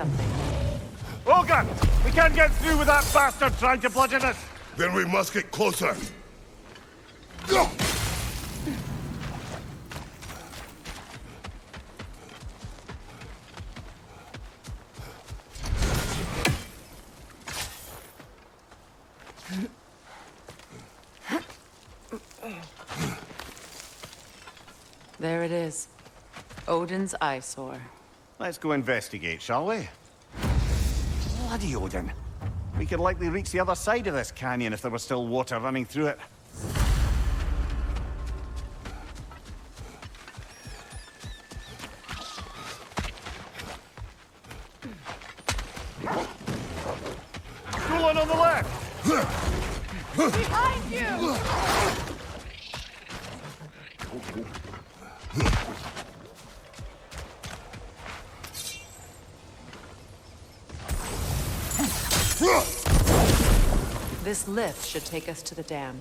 something. Olga! We can't get through with that bastard trying to bludgeon us! Then we must get closer. There it is. Odin's eyesore. Let's go investigate, shall we? Bloody Odin. We could likely reach the other side of this canyon if there was still water running through it. Going on the left! Behind you! This lift should take us to the dam.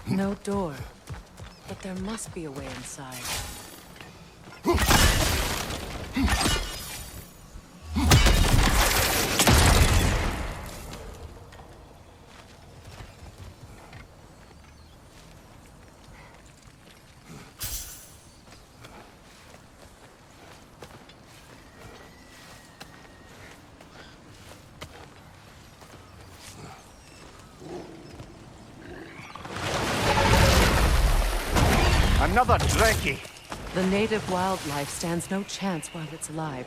No door, but there must be a way inside. Another Drekkie! The native wildlife stands no chance while it's alive.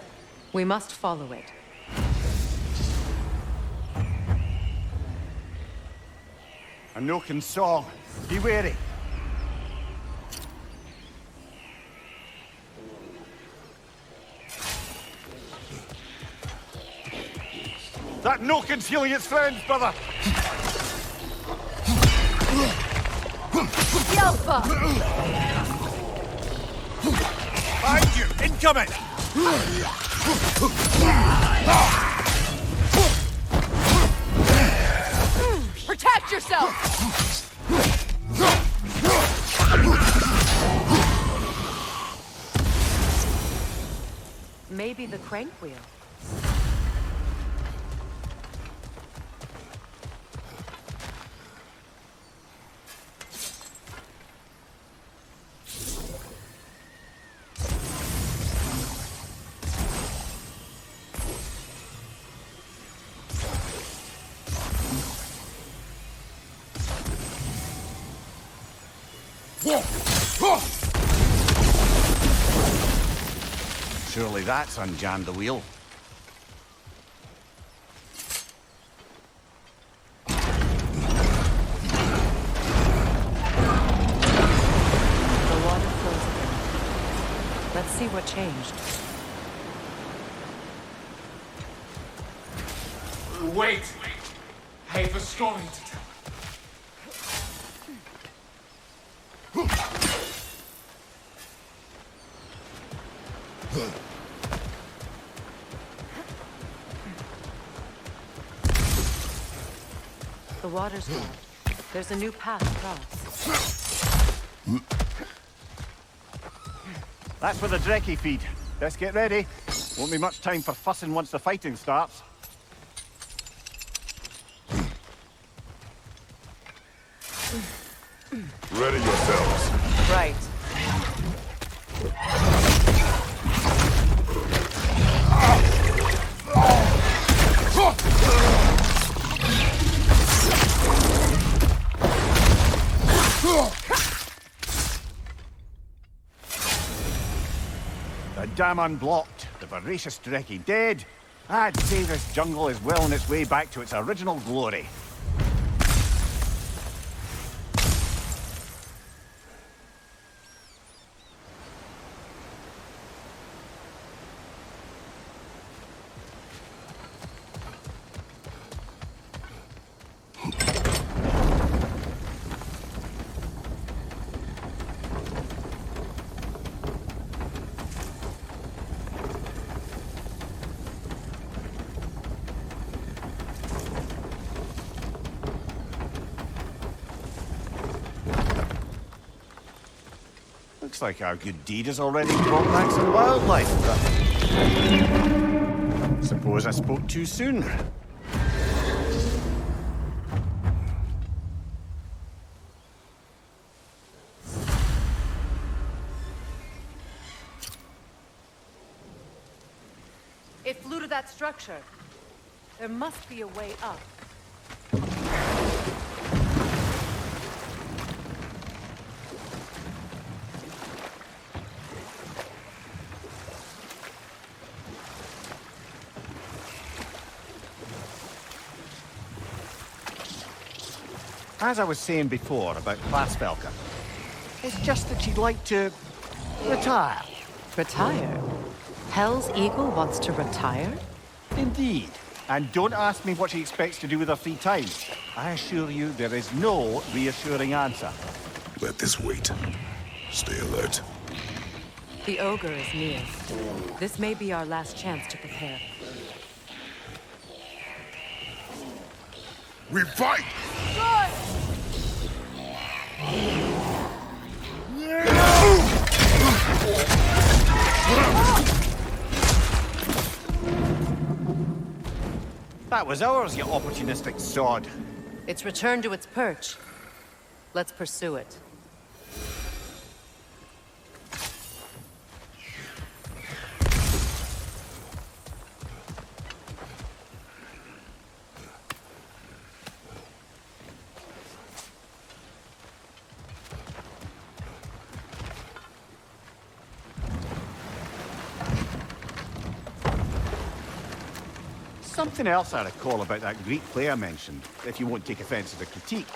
We must follow it. A Noken song. Be wary. That Noken's healing its friends, brother! Yelpa! Behind you! Incoming! Protect yourself! Maybe the crank wheel. Surely that's unjammed the wheel. The water flows again. Let's see what changed. Wait! I have a story to tell. The water's gone. There's a new path across. That's where the Drekkie feed. Let's get ready. Won't be much time for fussing once the fighting starts. Ready yourselves. Right. The dam unblocked, the voracious Drekkie dead. I'd say this jungle is well on its way back to its original glory. Looks like our good deed has already brought back some wildlife, but... Suppose I spoke too soon. It flew to that structure. There must be a way up. As I was saying before about Klasvelka, it's just that she'd like to... retire. Retire? Hell's Eagle wants to retire? Indeed. And don't ask me what she expects to do with her free time. I assure you there is no reassuring answer. Let this wait. Stay alert. The ogre is near. This may be our last chance to prepare. We fight! That was ours, you opportunistic sod. It's returned to its perch. Let's pursue it. Something else I recall about that Greek player mentioned, if you won't take offence to the critique.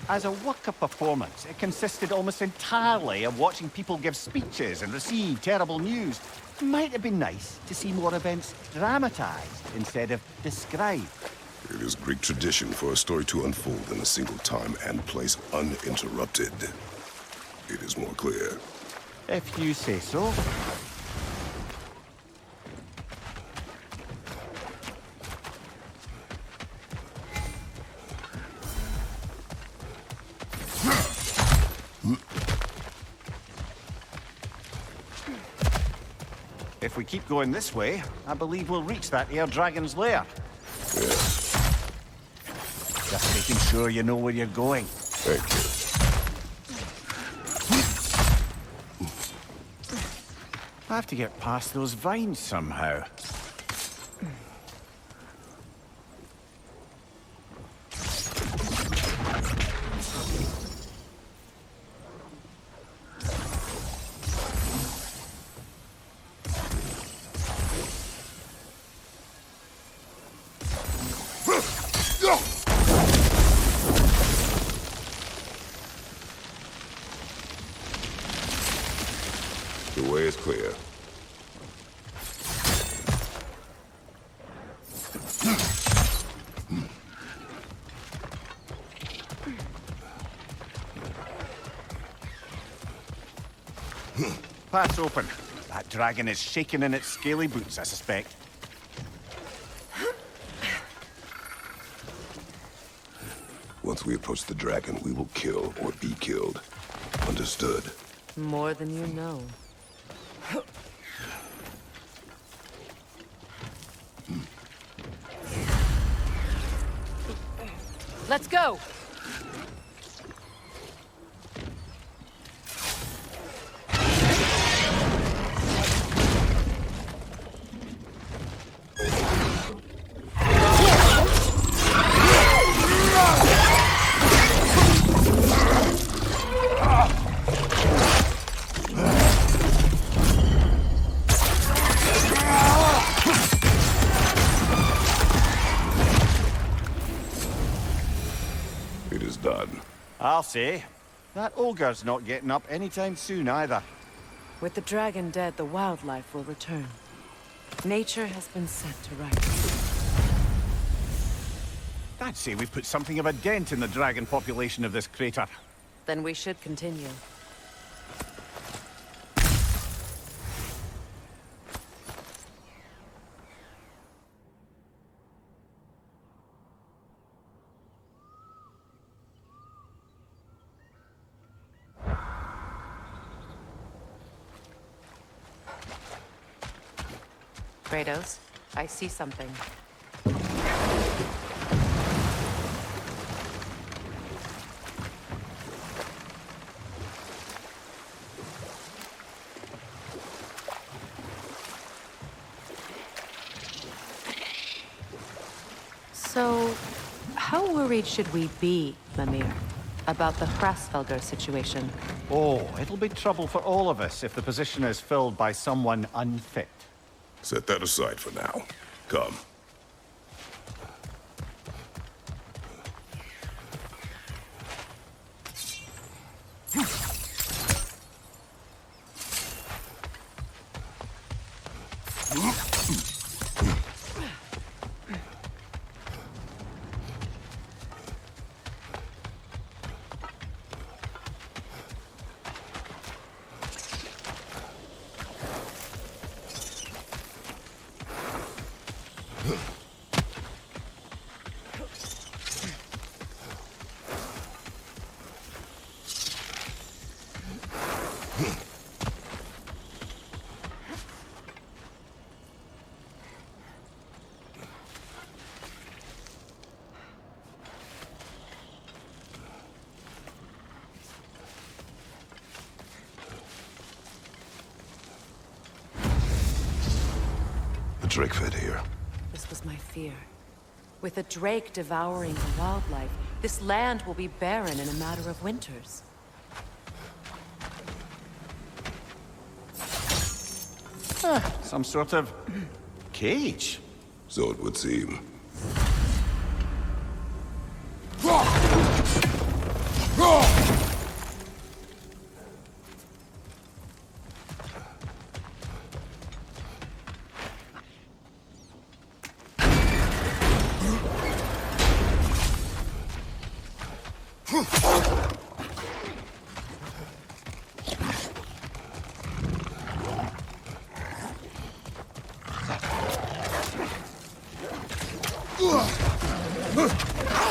As a work of performance, it consisted almost entirely of watching people give speeches and receive terrible news. It might have been nice to see more events dramatized instead of described. It is Greek tradition for a story to unfold in a single time and place uninterrupted. It is more clear. If you say so. If we keep going this way, I believe we'll reach that air dragon's lair. Yes. Just making sure you know where you're going. Thank you. I have to get past those vines somehow. The way is clear. Path's open. That dragon is shaking in its scaly boots, I suspect. Once we approach the dragon, we will kill or be killed. Understood? More than you know. Let's go! It is done. I'll say. That ogre's not getting up anytime soon either. With the dragon dead, the wildlife will return. Nature has been set to rights. I'd say we put something of a dent in the dragon population of this crater. Then we should continue. Kratos, I see something. So, how worried should we be, Mimir, about the Hrasfelgar situation? Oh, it'll be trouble for all of us if the position is filled by someone unfit. Set that aside for now. Come. The Drake fed here. This was my fear. With a drake devouring the wildlife, this land will be barren in a matter of winters. Some sort of cage. So it would seem.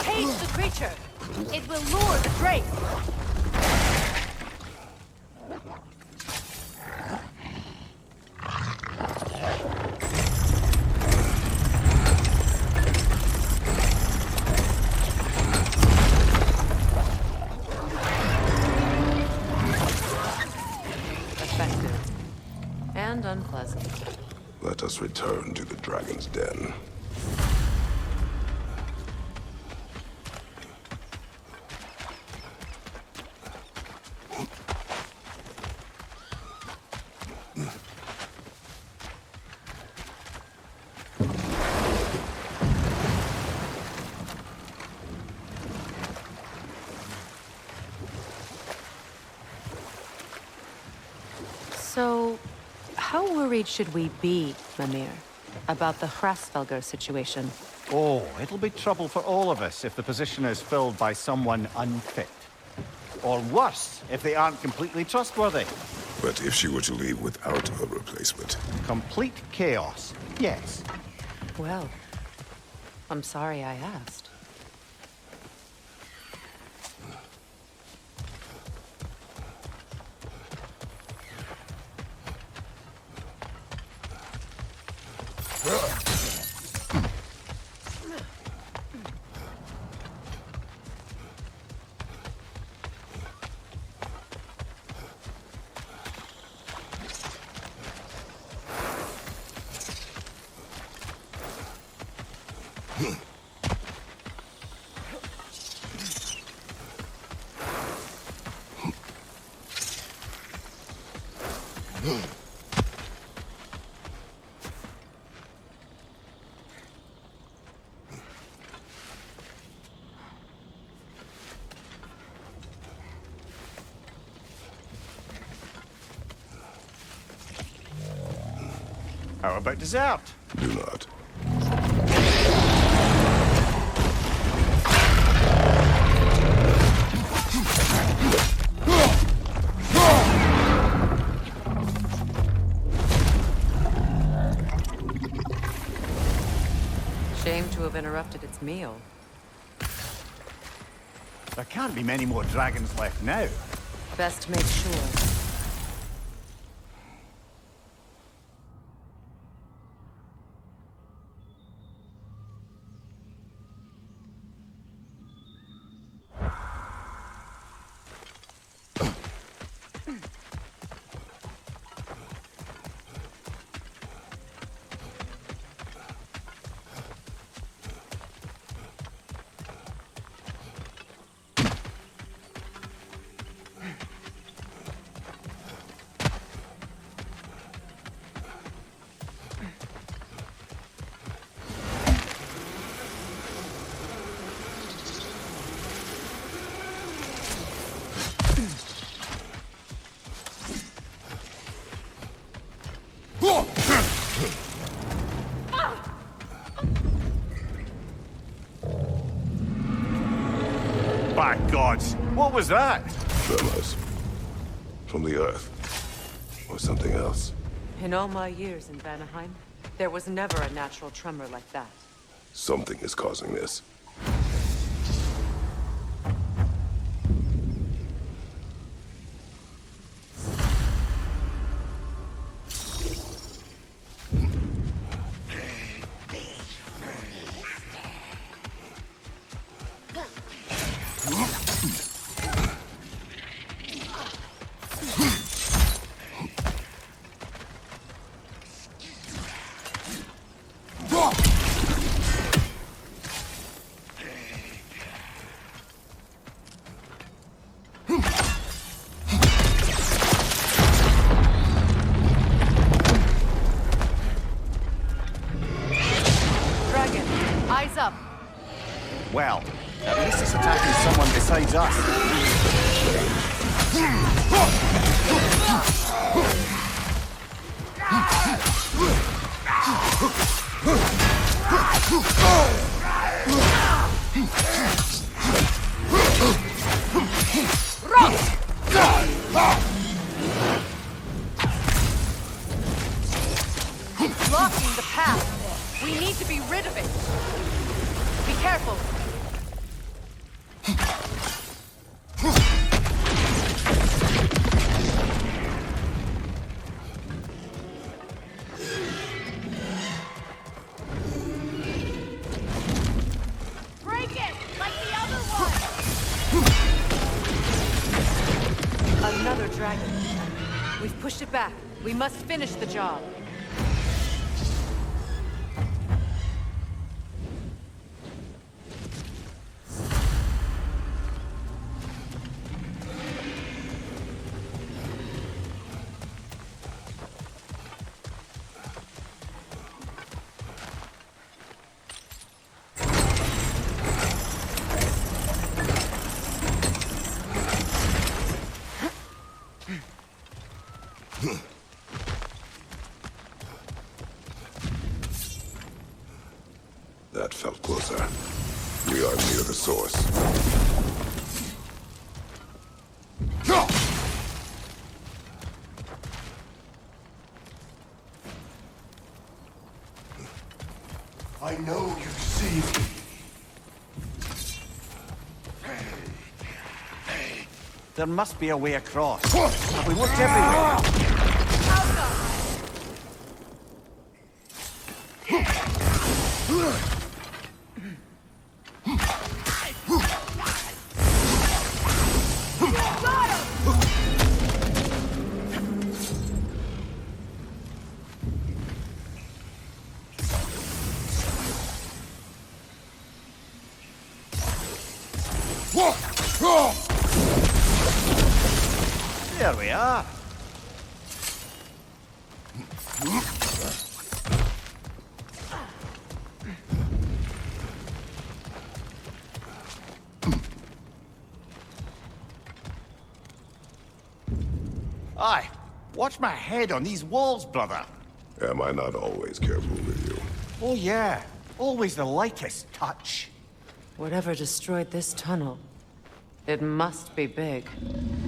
Cage the creature! It will lure the drake! Effective. And unpleasant. Let us return to the Dragon's Den. So, how worried should we be, Mimir, about the Hrasfelgar situation? Oh, it'll be trouble for all of us if the position is filled by someone unfit. Or worse, if they aren't completely trustworthy. But if she were to leave without a replacement? Complete chaos, yes. Well, I'm sorry I asked. How about dessert? Do not. Shame to have interrupted its meal. There can't be many more dragons left now. Best make sure. gods! What was that? Tremors. From the earth. Or something else. In all my years in Vanaheim, there was never a natural tremor like that. Something is causing this. Eyes up. Well, at least it's attacking someone besides us. Blocking the path. We need to be rid of it. Be careful. Break it, like the other one. Another dragon. We've pushed it back. We must finish the job. That felt closer. We are near the source. I know you see me. There must be a way across. Have we looked everywhere? There we are. Aye, watch my head on these walls, brother. Am I not always careful with you? Oh yeah, always the lightest touch. Whatever destroyed this tunnel, it must be big.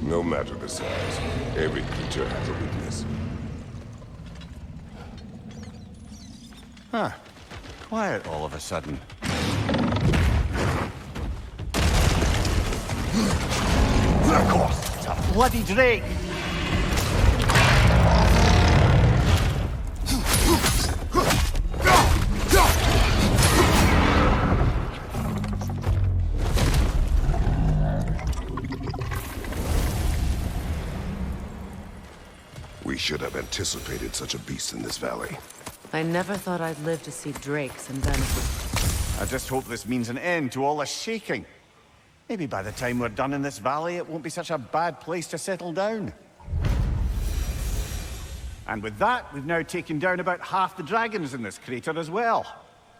No matter the size, every creature has a weakness. Huh. Quiet all of a sudden. Of course, it's a bloody drake! We should have anticipated such a beast in this valley. I never thought I'd live to see drakes in Vanaheim. I just hope this means an end to all the shaking. Maybe by the time we're done in this valley, it won't be such a bad place to settle down. And with that, we've now taken down about half the dragons in this crater as well.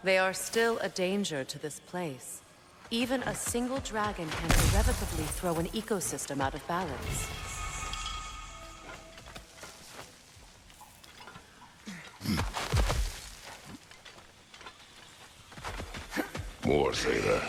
They are still a danger to this place. Even a single dragon can irrevocably throw an ecosystem out of balance. More say that.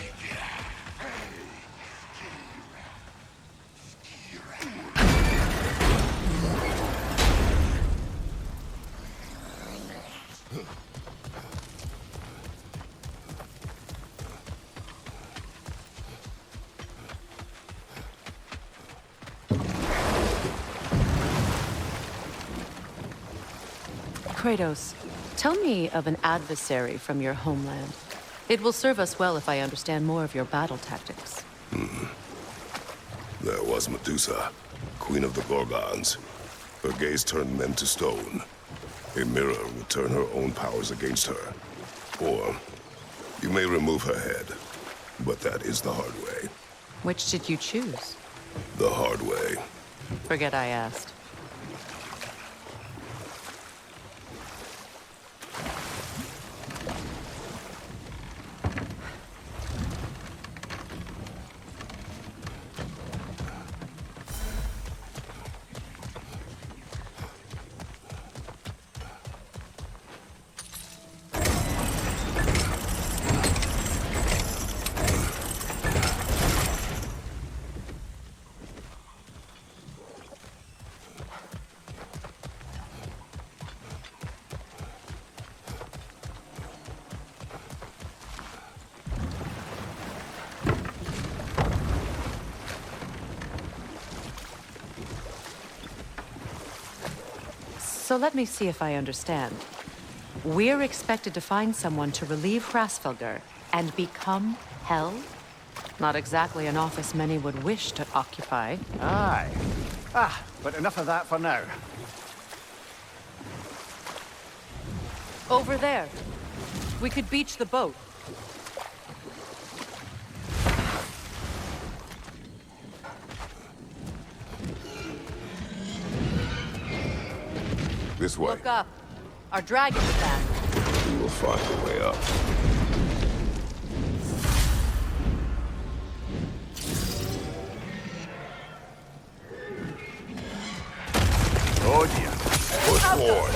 Kratos, tell me of an adversary from your homeland. It will serve us well if I understand more of your battle tactics. There was Medusa, queen of the Gorgons. Her gaze turned men to stone. A mirror would turn her own powers against her. Or, you may remove her head, but that is the hard way. Which did you choose? The hard way. Forget I asked. So let me see if I understand. We're expected to find someone to relieve Hrasfelgar and become Hell? Not exactly an office many would wish to occupy. Aye. But enough of that for now. Over there. We could beach the boat. This way. Look up. Our dragon is back. We will find a way up. Oh dear. Push forward.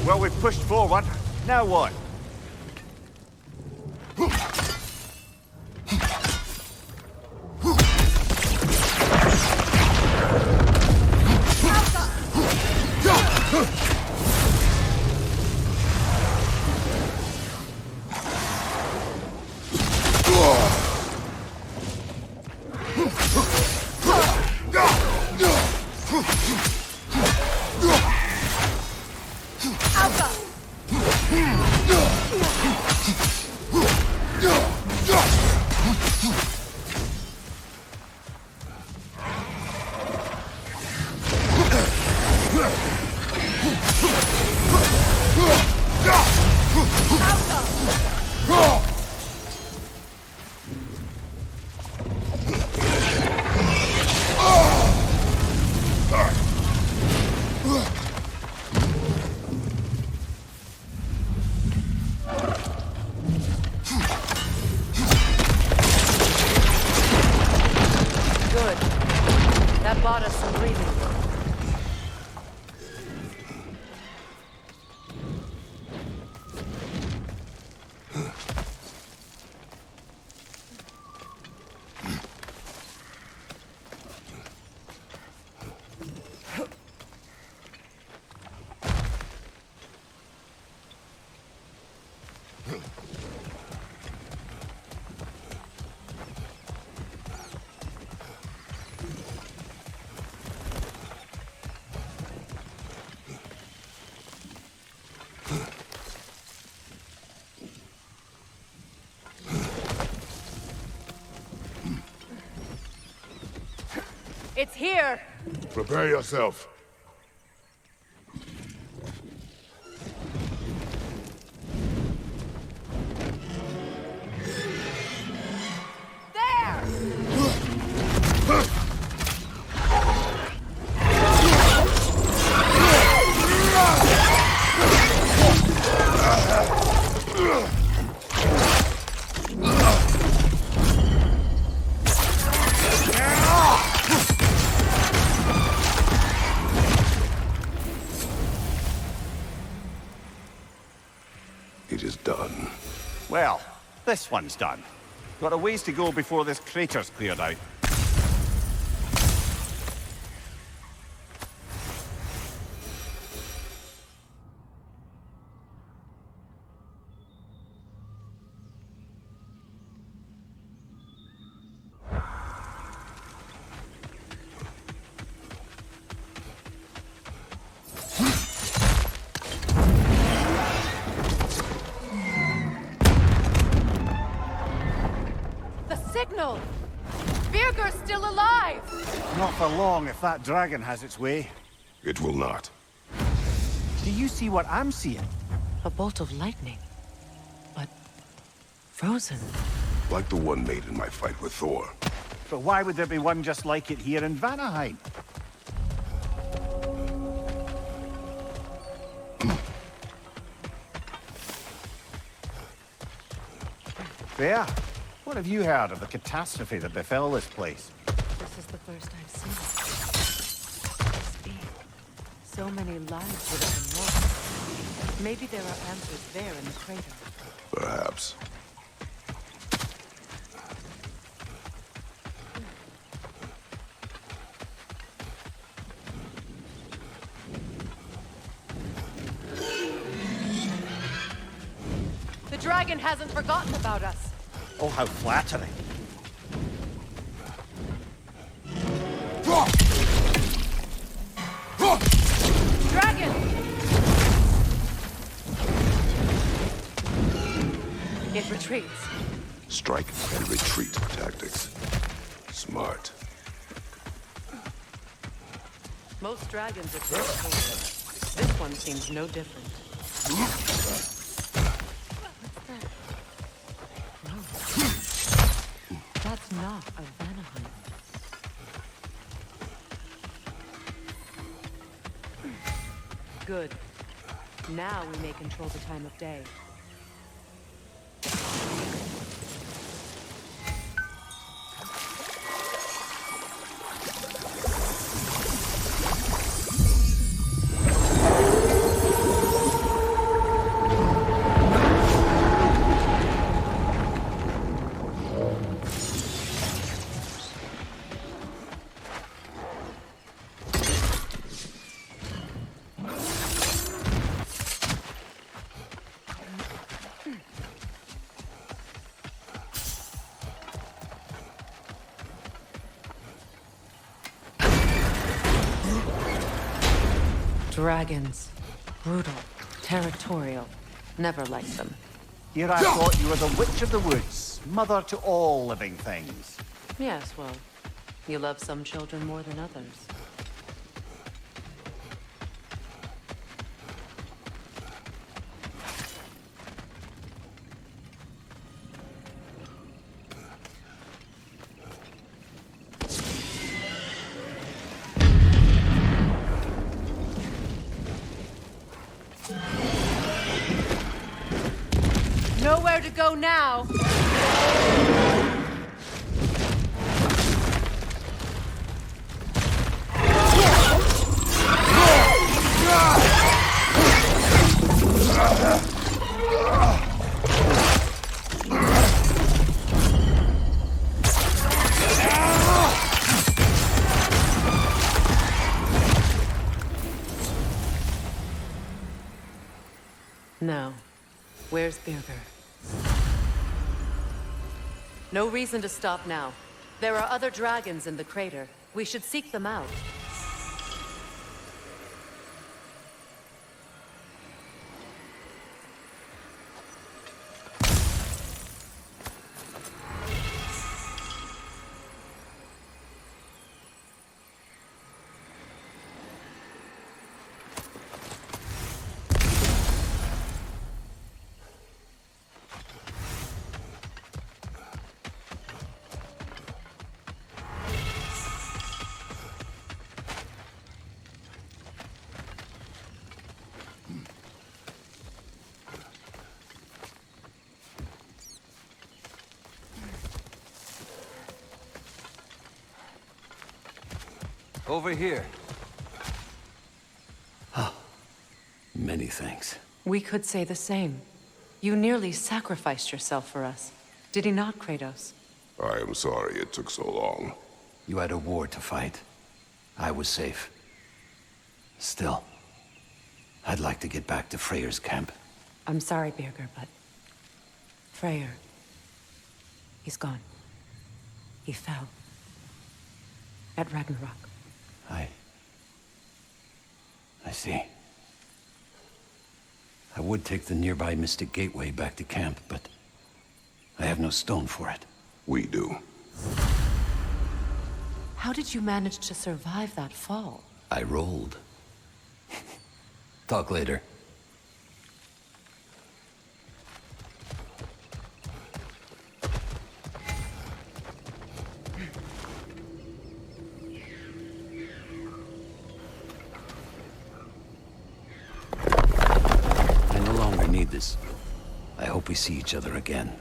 Well, we've pushed forward. Now what? Good. That bought us some breathing room. It's here! Prepare yourself. There! It is done. Well, this one's done. Got a ways to go before this crater's cleared out. Signal! Birger's still alive! Not for long if that dragon has its way. It will not. Do you see what I'm seeing? A bolt of lightning. But... frozen. Like the one made in my fight with Thor. But why would there be one just like it here in Vanaheim? There. What have you heard of the catastrophe that befell this place? This is the first I've seen it. Speed. So many lives would have been lost. Maybe there are answers there in the crater. Perhaps. The dragon hasn't forgotten about us. Oh, how flattering. Dragon! It retreats. Strike and retreat tactics. Smart. Most dragons are close. This one seems no different. That's not a Vanaheim. Good. Now we may control the time of day. Dragons. Brutal. Territorial. Never liked them. Here I thought you were the Witch of the Woods, mother to all living things. Yes, well, you love some children more than others. Nowhere to go now! No. Where's Birger? No reason to stop now. There are other dragons in the crater. We should seek them out. Over here. Many thanks. We could say the same. You nearly sacrificed yourself for us. Did he not, Kratos? I am sorry it took so long. You had a war to fight. I was safe. Still, I'd like to get back to Freyr's camp. I'm sorry, Birgir, but... Freyr... he's gone. He fell. At Ragnarok. I see. I would take the nearby Mystic Gateway back to camp, but... I have no stone for it. We do. How did you manage to survive that fall? I rolled. Talk later. I no longer need this. I hope we see each other again.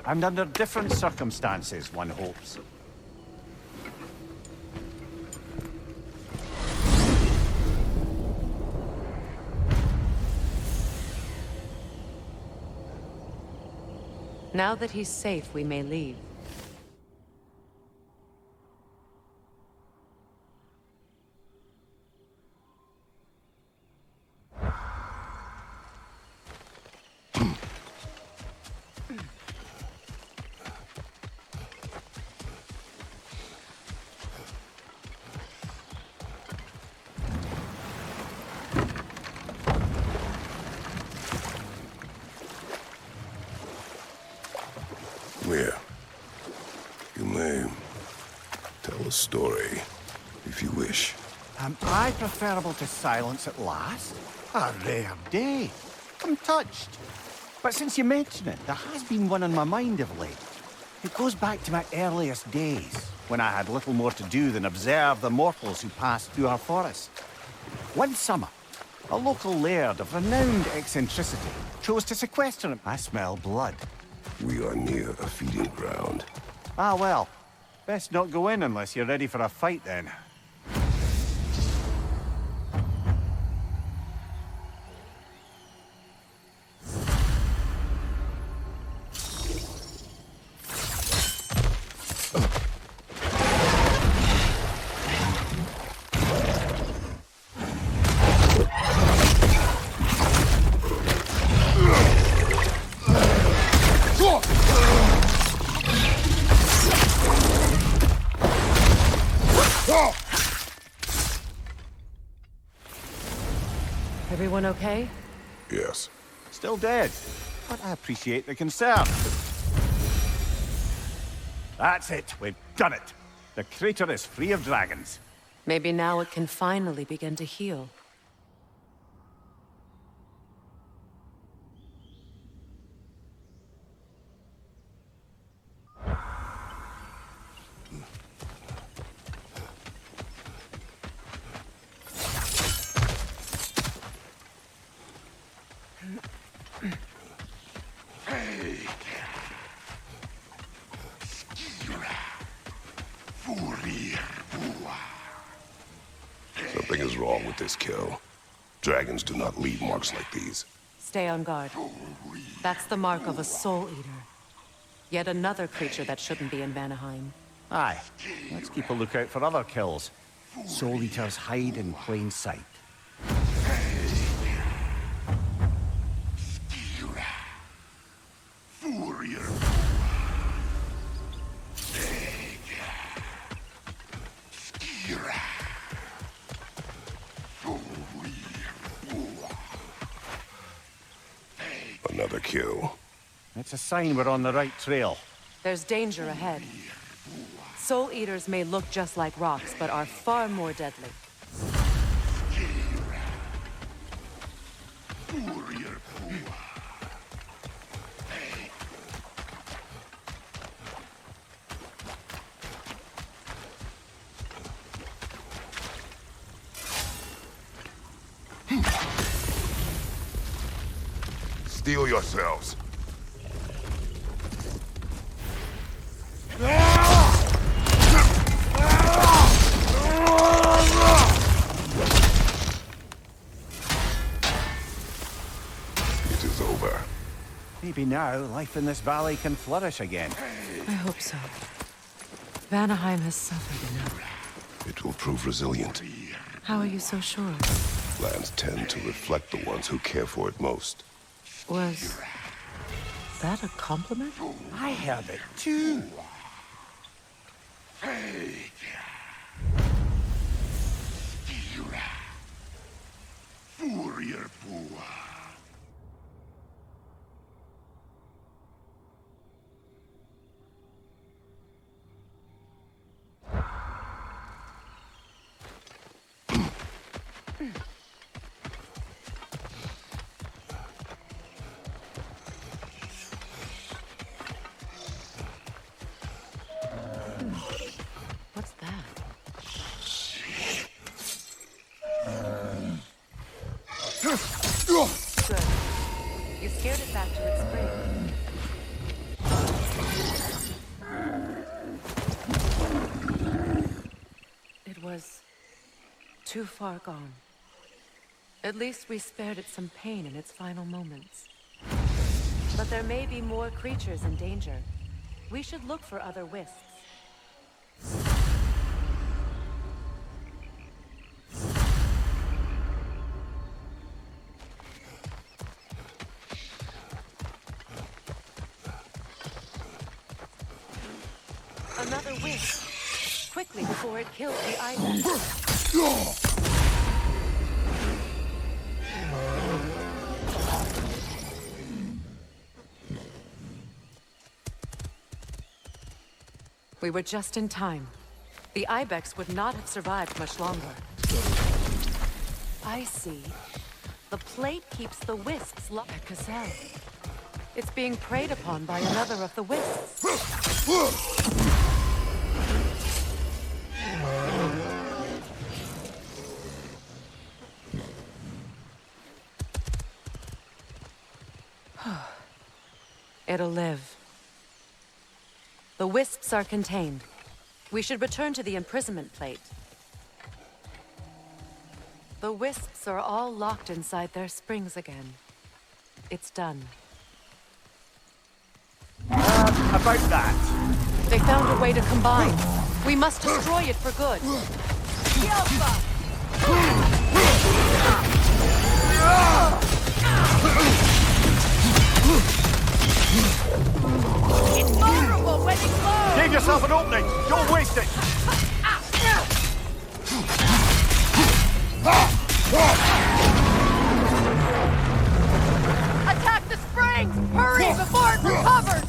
And under different circumstances, one hopes. Now that he's safe, we may leave. Where? You may tell a story, if you wish. Am I preferable to silence at last? A rare day. I'm touched. But since you mention it, there has been one on my mind of late. It goes back to my earliest days, when I had little more to do than observe the mortals who passed through our forest. One summer, a local laird of renowned eccentricity chose to sequester him. I smell blood. We are near a feeding ground. Ah, well. Best not go in unless you're ready for a fight, then. Everyone okay? Yes. Still dead, but I appreciate the concern. That's it. We've done it. The crater is free of dragons. Maybe now it can finally begin to heal. Something is wrong with this kill. Dragons do not leave marks like these. Stay on guard. That's the mark of a Soul Eater. Yet another creature that shouldn't be in Vanaheim. Aye. Let's keep a lookout for other kills. Soul Eaters hide in plain sight. Another kill. It's a sign we're on the right trail. There's danger ahead. Soul Eaters may look just like rocks, but are far more deadly. Steel yourselves. It is over. Maybe now life in this valley can flourish again. I hope so. Vanaheim has suffered enough. It will prove resilient. How are you so sure? Lands tend to reflect the ones who care for it most. Was that a compliment? I heard it too. What's that? Good. You scared it back to its spring. It was too far gone. At least we spared it some pain in its final moments. But there may be more creatures in danger. We should look for other wisps. Another wisp. Quickly before it kills the ibex. We were just in time. The ibex would not have survived much longer. I see. The plate keeps the wisps locked at Gazelle. It's being preyed upon by another of the wisps. It'll live. The wisps are contained. We should return to the imprisonment plate. The wisps are all locked inside their springs again. It's done. About that. They found a way to combine. We must destroy it for good. It's vulnerable when it glows! Give yourself an opening! Don't waste it! Attack the springs! Hurry before it recovers!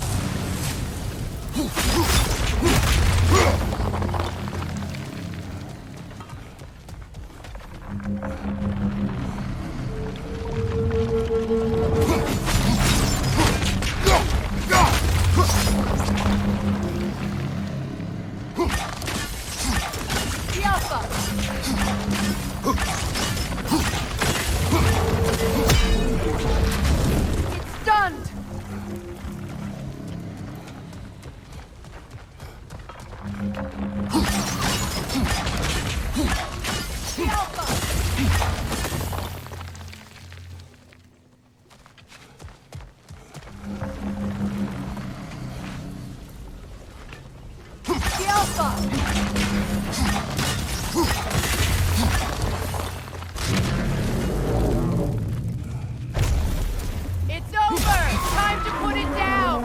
It's stunned! It's over! Time to put it down!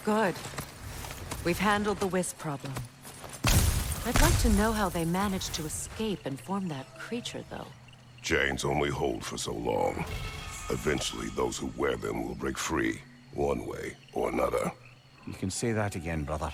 Good. We've handled the wisp problem. I'd like to know how they managed to escape and form that creature, though. Chains only hold for so long. Eventually, those who wear them will break free, one way or another. You can say that again, brother.